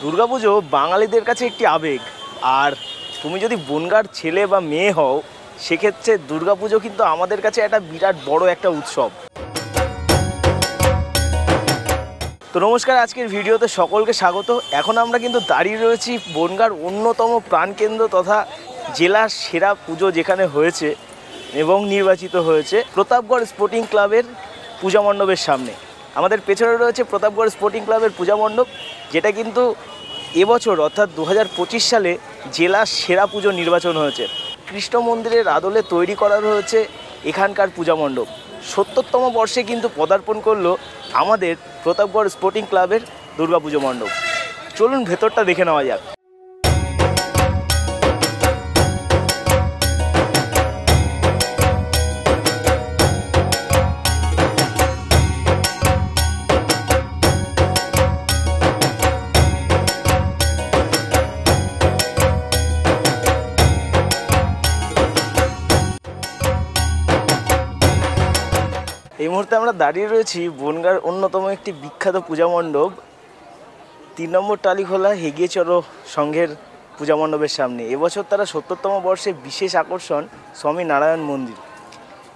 দুর্গাপুজো বাঙালিদের কাছে একটি আবেগ। আর তুমি যদি বনগাঁর ছেলে বা মেয়ে হও, সেক্ষেত্রে দুর্গাপুজো কিন্তু আমাদের কাছে একটা বিরাট বড় একটা উৎসব। তো নমস্কার, আজকের ভিডিওতে সকলকে স্বাগত। এখন আমরা কিন্তু দাঁড়িয়ে রয়েছি বনগাঁর অন্যতম প্রাণকেন্দ্র তথা জেলার সেরা পুজো যেখানে হয়েছে এবং নির্বাচিত হয়েছে প্রতাপগড় স্পোর্টিং ক্লাবের পূজা মণ্ডপের সামনে। আমাদের পেছনে রয়েছে প্রতাপগড় স্পোর্টিং ক্লাবের পূজা মণ্ডপ, যেটা কিন্তু এবছর অর্থাৎ 2025 সালে জেলার সেরা পুজো নির্বাচন হয়েছে। কৃষ্ণ মন্দিরের আদলে তৈরি করা হয়েছে এখানকার পূজা মণ্ডপ। 70তম বর্ষে কিন্তু পদার্পণ করলো আমাদের প্রতাপগড় স্পোর্টিং ক্লাবের দুর্গাপুজো মণ্ডপ। চলুন ভেতরটা দেখে নেওয়া যাক। এই মুহূর্তে আমরা দাঁড়িয়ে রয়েছি বনগাঁর অন্যতম একটি বিখ্যাত পূজা মণ্ডপ 3 নম্বর টালিখোলা হেগিয়ে চলো সংঘের পূজা মণ্ডপের সামনে। এবছর তারা 70তম বর্ষে বিশেষ আকর্ষণ স্বামী নারায়ণ মন্দির।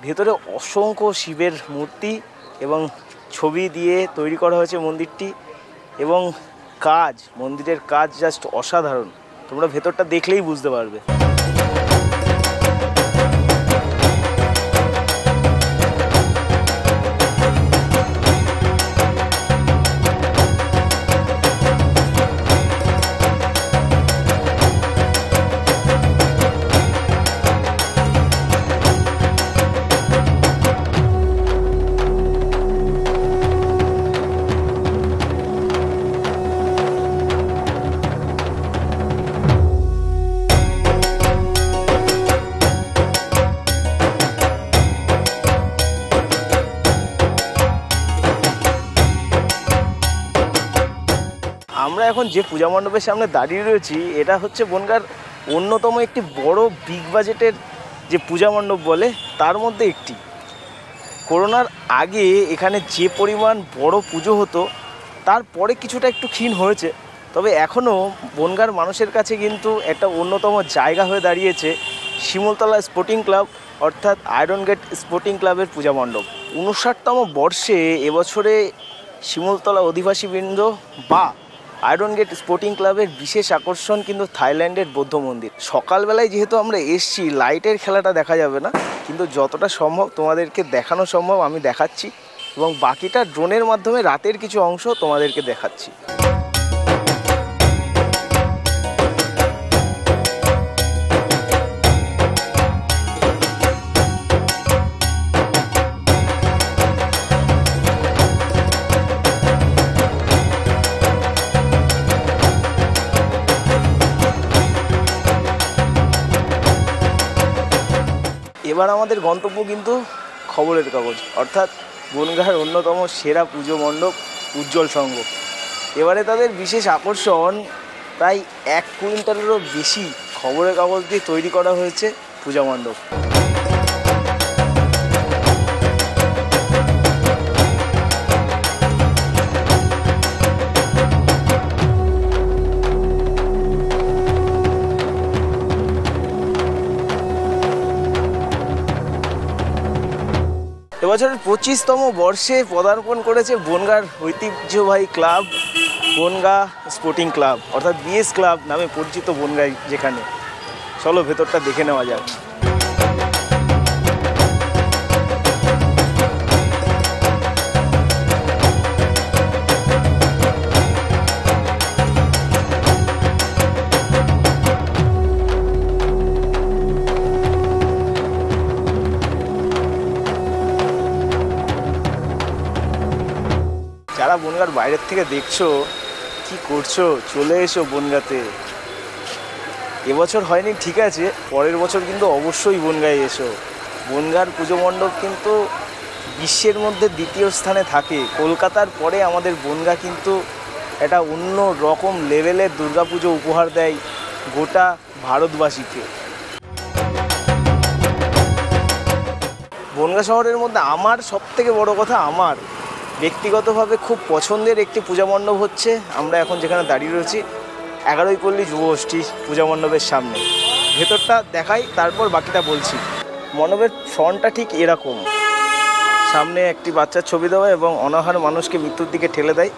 ভেতরে অসংখ্য শিবের মূর্তি এবং ছবি দিয়ে তৈরি করা হয়েছে মন্দিরটি, এবং মন্দিরের কাজ জাস্ট অসাধারণ। তোমরা ভেতরটা দেখলেই বুঝতে পারবে। আমরা এখন যে পূজা মণ্ডপের সামনে দাঁড়িয়ে রয়েছি, এটা হচ্ছে বনগাঁর অন্যতম একটি বড় বিগ বাজেটের যে পূজা মণ্ডপ বলে তার মধ্যে একটি। করোনার আগে এখানে যে পরিমাণ বড় পুজো হতো, তারপরে কিছুটা একটু ক্ষীণ হয়েছে, তবে এখনও বনগাঁর মানুষের কাছে কিন্তু একটা অন্যতম জায়গা হয়ে দাঁড়িয়েছে শিমুলতলা স্পোর্টিং ক্লাব অর্থাৎ আয়রন গেট স্পোর্টিং ক্লাবের পূজা মণ্ডপ। 59তম বর্ষে এবছরে শিমুলতলা অধিবাসীবৃন্দ বা আয়রন গেট স্পোর্টিং ক্লাবের বিশেষ আকর্ষণ কিন্তু থাইল্যান্ডের বৌদ্ধ মন্দির। সকালবেলায় যেহেতু আমরা এসছি, লাইটের খেলাটা দেখা যাবে না, কিন্তু যতটা সম্ভব তোমাদেরকে দেখানো সম্ভব আমি দেখাচ্ছি, এবং বাকিটা ড্রোনের মাধ্যমে রাতের কিছু অংশ তোমাদেরকে দেখাচ্ছি। এবার আমাদের গন্তব্য কিন্তু খবরের কাগজ অর্থাৎ বনগাঁর অন্যতম সেরা পুজো মণ্ডপ উজ্জ্বল সংঘ। এবারে তাদের বিশেষ আকর্ষণ প্রায় 1 কুইন্টালেরও বেশি খবরের কাগজ দিয়ে তৈরি করা হয়েছে পূজা মণ্ডপ। এবছরের 25তম বর্ষে পদার্পণ করেছে বনগাঁর ঐতিহ্যবাহী ক্লাব বনগাঁ স্পোর্টিং ক্লাব অর্থাৎ বিএস ক্লাব নামে পরিচিত বনগাঁয়, যেখানে চলো ভেতরটা দেখে নেওয়া যাক। যারা বনগাঁর বাইরের থেকে দেখছো, কি করছো, চলে এসো বনগাঁতে। এবছর হয়নি ঠিক আছে, পরের বছর কিন্তু অবশ্যই বনগাঁয় এসো। বনগাঁর পুজো মণ্ডপ কিন্তু বিশ্বের মধ্যে 2য় স্থানে থাকে। কলকাতার পরে আমাদের বনগাঁ কিন্তু একটা অন্য রকম লেভেলের দুর্গাপুজো উপহার দেয় গোটা ভারতবাসীকে। বনগাঁ শহরের মধ্যে আমার সবথেকে বড় কথা, আমার ব্যক্তিগতভাবে খুব পছন্দের একটি পূজা মণ্ডপ হচ্ছে আমরা এখন যেখানে দাঁড়িয়ে রয়েছি 11ই পল্লী যুবগোষ্ঠী পূজা মণ্ডপের সামনে। ভেতরটা দেখাই, তারপর বাকিটা বলছি। মণ্ডপের ফ্রন্টটা ঠিক এরকম, সামনে একটি বাচ্চার ছবি দেওয়া এবং অনাহার মানুষকে মৃত্যুর দিকে ঠেলে দেয়।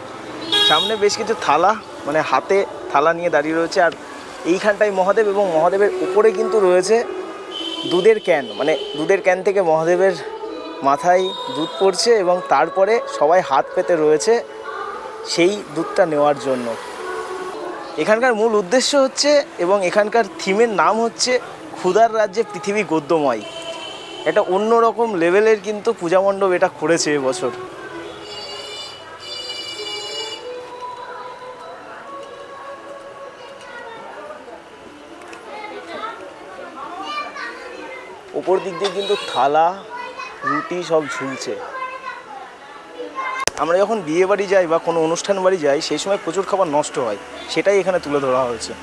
সামনে বেশ কিছু থালা, মানে হাতে থালা নিয়ে দাঁড়িয়ে রয়েছে। আর এইখানটায় মহাদেব, এবং মহাদেবের উপরে কিন্তু রয়েছে দুধের ক্যান, মানে দুধের ক্যান থেকে মহাদেবের মাথায় দুধ পড়ছে এবং তারপরে সবাই হাত পেতে রয়েছে সেই দুধটা নেওয়ার জন্য। এখানকার মূল উদ্দেশ্য হচ্ছে, এবং এখানকার থিমের নাম হচ্ছে ক্ষুধার রাজ্যে পৃথিবী গদ্যময়। এটা অন্যরকম লেভেলের কিন্তু পূজা মণ্ডপ এটা করেছে এবছর। ওপর দিক দিয়ে কিন্তু থালা, রুটি সব ঝুলছে। আমরা যখন বিয়ে বাড়ি যাই বা কোনো অনুষ্ঠান বাড়ি যাই, সেই সময় প্রচুর খাবার নষ্ট হয়, সেটাই এখানে তুলে ধরা হয়েছে।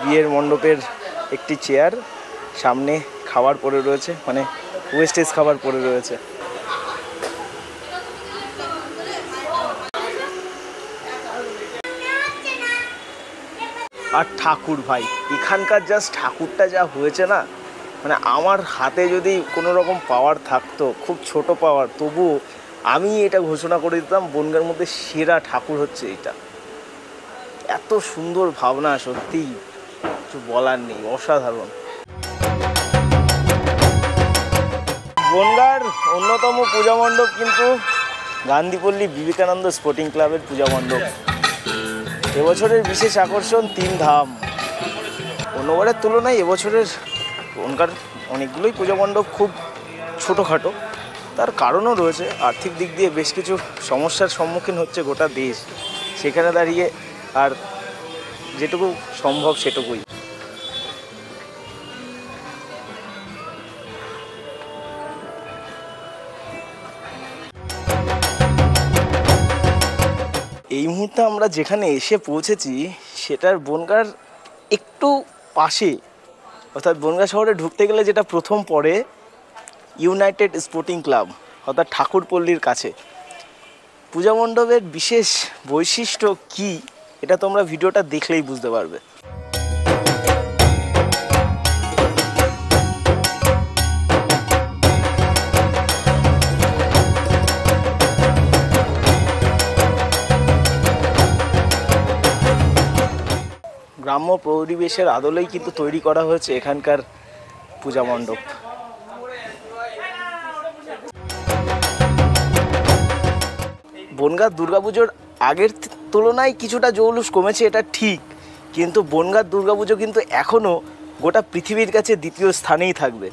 বিয়ের মণ্ডপের একটি চেয়ার, সামনে খাবার পড়ে রয়েছে, মানে ওয়েস্টেজ খাবার পড়ে রয়েছে। আর ঠাকুর ভাই, এখানকার জাস্ট ঠাকুরটা যা হয়েছে না, মানে আমার হাতে যদি কোনো রকম পাওয়ার থাকতো, খুব ছোট পাওয়ার, তবুও আমি এটা ঘোষণা করে দিতাম বনগাঁর মধ্যে সেরা ঠাকুর হচ্ছে এটা। এত সুন্দর ভাবনা, সত্যিই কিছু বলার নেই, অসাধারণ। বনগাঁর অন্যতম পূজা মণ্ডপ কিন্তু গান্ধীপল্লী বিবেকানন্দ স্পোর্টিং ক্লাবের পূজা মণ্ডপ। এবছরের বিশেষ আকর্ষণ 3 ধাম। অন্যবারের তুলনায় এবছরের বনগাঁর অনেকগুলোই পূজা মণ্ডপ খুব ছোটোখাটো। তার কারণও রয়েছে, আর্থিক দিক দিয়ে বেশ কিছু সমস্যার সম্মুখীন হচ্ছে গোটা দেশ। সেখানে দাঁড়িয়ে আর যেটুকু সম্ভব সেটুকুই। এই মুহূর্তে আমরা যেখানে এসে পৌঁছেছি সেটার বনগাঁর একটু পাশে, অর্থাৎ বনগাঁ শহরে ঢুকতে গেলে যেটা প্রথম পড়ে ইউনাইটেড স্পোর্টিং ক্লাব, অর্থাৎ ঠাকুরপল্লীর কাছে। পূজা মণ্ডপের বিশেষ বৈশিষ্ট্য কি, এটা তোমরা ভিডিওটা দেখলেই বুঝতে পারবে। গ্রাম্য পরিবেশের আদলেই কিন্তু তৈরি করা হয়েছে এখানকার পূজা মণ্ডপ। বনগাঁ দুর্গাপুজোর আগের তুলনায় কিছুটা জৌলুস কমেছে, এটা ঠিক, কিন্তু বনগাঁ দুর্গাপুজো কিন্তু এখনও গোটা পৃথিবীর কাছে দ্বিতীয় স্থানেই থাকবে।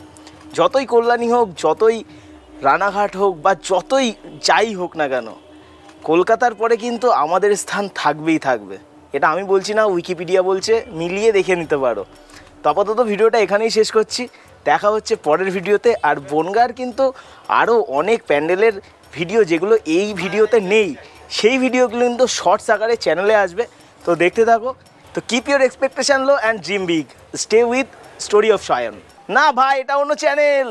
যতই কল্যাণী হোক, যতই রানাঘাট হোক, বা যতই যাই হোক না কেন, কলকাতার পরে কিন্তু আমাদের স্থান থাকবেই থাকবে। এটা আমি বলছি না, উইকিপিডিয়া বলছে, মিলিয়ে দেখে নিতে পারো। তো আপাতত ভিডিওটা এখানেই শেষ করছি, দেখা হচ্ছে পরের ভিডিওতে। আর বনগাঁর কিন্তু আরও অনেক প্যান্ডেলের ভিডিও যেগুলো এই ভিডিওতে নেই, সেই ভিডিওগুলো কিন্তু শর্টস আকারে চ্যানেলে আসবে, তো দেখতে থাকো। তো keep your expectation low and dream big, stay with story of Sayan. না ভাই, এটা অন্য চ্যানেল।